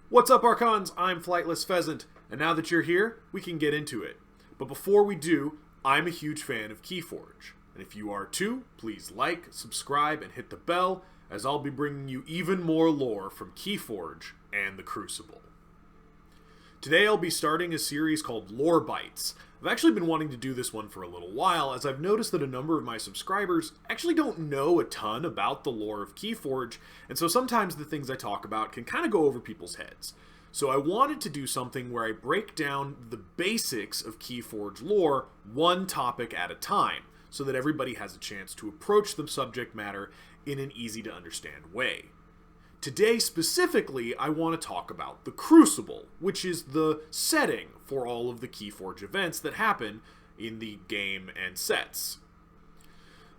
What's up, Archons? I'm Flightless Pheasant, and now that you're here, we can get into it. But before we do, I'm a huge fan of Keyforge. And if you are too, please like, subscribe, and hit the bell, as I'll be bringing you even more lore from Keyforge and the Crucible. Today I'll be starting a series called Lore Bites. I've actually been wanting to do this one for a little while, as I've noticed that a number of my subscribers actually don't know a ton about the lore of Keyforge, and so sometimes the things I talk about can kind of go over people's heads. So I wanted to do something where I break down the basics of Keyforge lore one topic at a time, so that everybody has a chance to approach the subject matter in an easy-to-understand way. Today, specifically, I want to talk about the Crucible, which is the setting for all of the Keyforge events that happen in the game and sets.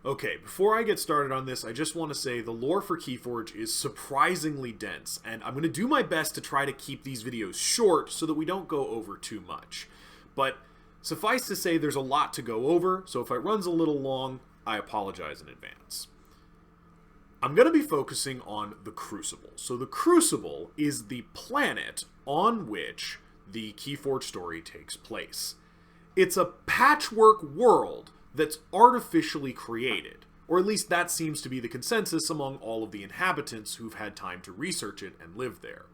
Okay, before I get started on this, I just want to say the lore for Keyforge is surprisingly dense, and I'm going to do my best to try to keep these videos short so that we don't go over too much. But suffice to say, there's a lot to go over, so if it runs a little long, I apologize in advance. I'm going to be focusing on the Crucible. So the Crucible is the planet on which the Keyforge story takes place. It's a patchwork world that's artificially created, or at least that seems to be the consensus among all of the inhabitants who've had time to research it and live there.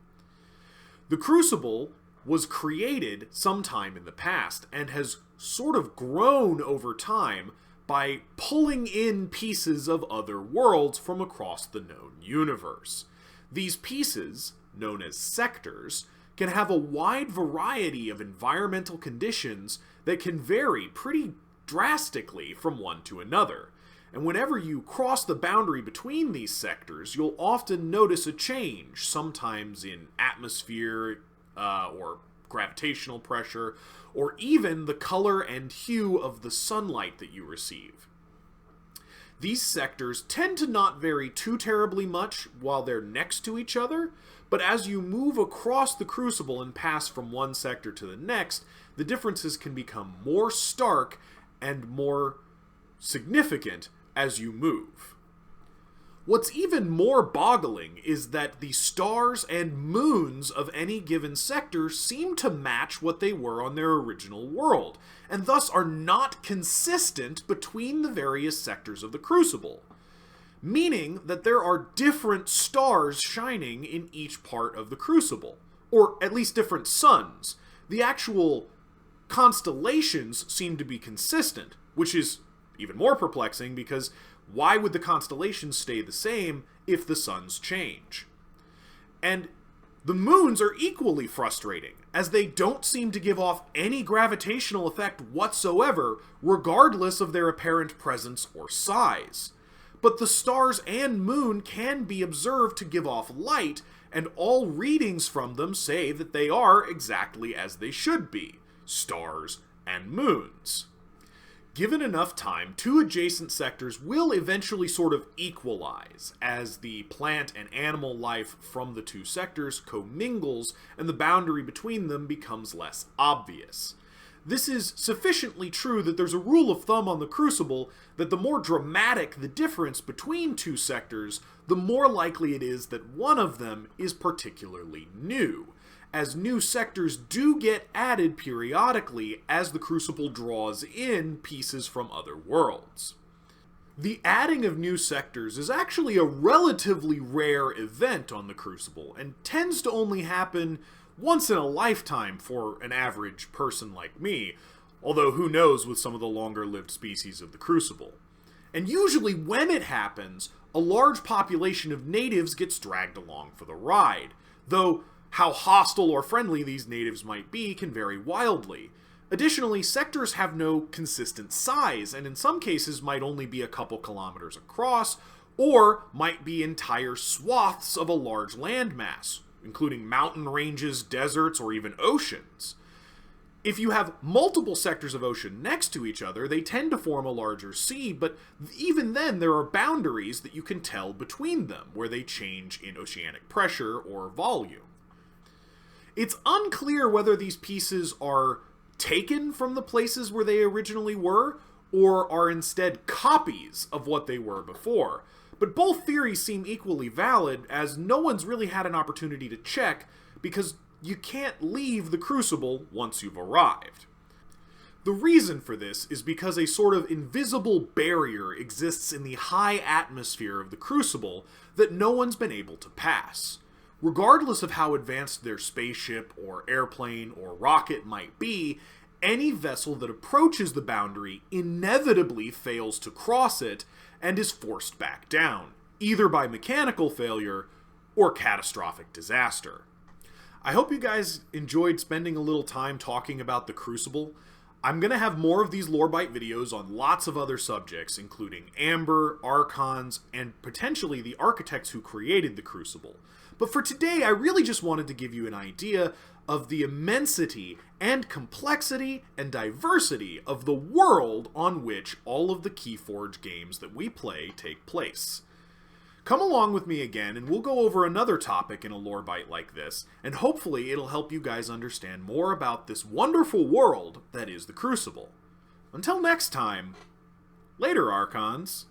The Crucible was created sometime in the past and has sort of grown over time by pulling in pieces of other worlds from across the known universe. These pieces, known as sectors, can have a wide variety of environmental conditions that can vary pretty drastically from one to another. And whenever you cross the boundary between these sectors, you'll often notice a change, sometimes in atmosphere or gravitational pressure, or even the color and hue of the sunlight that you receive. These sectors tend to not vary too terribly much while they're next to each other, but as you move across the Crucible and pass from one sector to the next, the differences can become more stark and more significant as you move. What's even more boggling is that the stars and moons of any given sector seem to match what they were on their original world, and thus are not consistent between the various sectors of the Crucible, meaning that there are different stars shining in each part of the Crucible, or at least different suns. The actual constellations seem to be consistent, which is even more perplexing because why would the constellations stay the same if the suns change? And the moons are equally frustrating, as they don't seem to give off any gravitational effect whatsoever, regardless of their apparent presence or size. But the stars and moon can be observed to give off light, and all readings from them say that they are exactly as they should be, stars and moons. Given enough time, two adjacent sectors will eventually sort of equalize as the plant and animal life from the two sectors commingles and the boundary between them becomes less obvious. This is sufficiently true that there's a rule of thumb on the Crucible that the more dramatic the difference between two sectors, the more likely it is that one of them is particularly new, as new sectors do get added periodically as the Crucible draws in pieces from other worlds. The adding of new sectors is actually a relatively rare event on the Crucible, and tends to only happen once in a lifetime for an average person like me, although who knows with some of the longer-lived species of the Crucible. And usually when it happens, a large population of natives gets dragged along for the ride, though how hostile or friendly these natives might be can vary wildly. Additionally, sectors have no consistent size, and in some cases might only be a couple kilometers across, or might be entire swaths of a large landmass, including mountain ranges, deserts, or even oceans. If you have multiple sectors of ocean next to each other, they tend to form a larger sea, but even then there are boundaries that you can tell between them, where they change in oceanic pressure or volume. It's unclear whether these pieces are taken from the places where they originally were, or are instead copies of what they were before. But both theories seem equally valid, as no one's really had an opportunity to check, because you can't leave the Crucible once you've arrived. The reason for this is because a sort of invisible barrier exists in the high atmosphere of the Crucible that no one's been able to pass. Regardless of how advanced their spaceship or airplane or rocket might be, any vessel that approaches the boundary inevitably fails to cross it and is forced back down, either by mechanical failure or catastrophic disaster. I hope you guys enjoyed spending a little time talking about the Crucible. I'm going to have more of these Lorebite videos on lots of other subjects, including Amber, Archons, and potentially the architects who created the Crucible. But for today, I really just wanted to give you an idea of the immensity and complexity and diversity of the world on which all of the Keyforge games that we play take place. Come along with me again and we'll go over another topic in a Lorebite like this, and hopefully it'll help you guys understand more about this wonderful world that is the Crucible. Until next time, later Archons.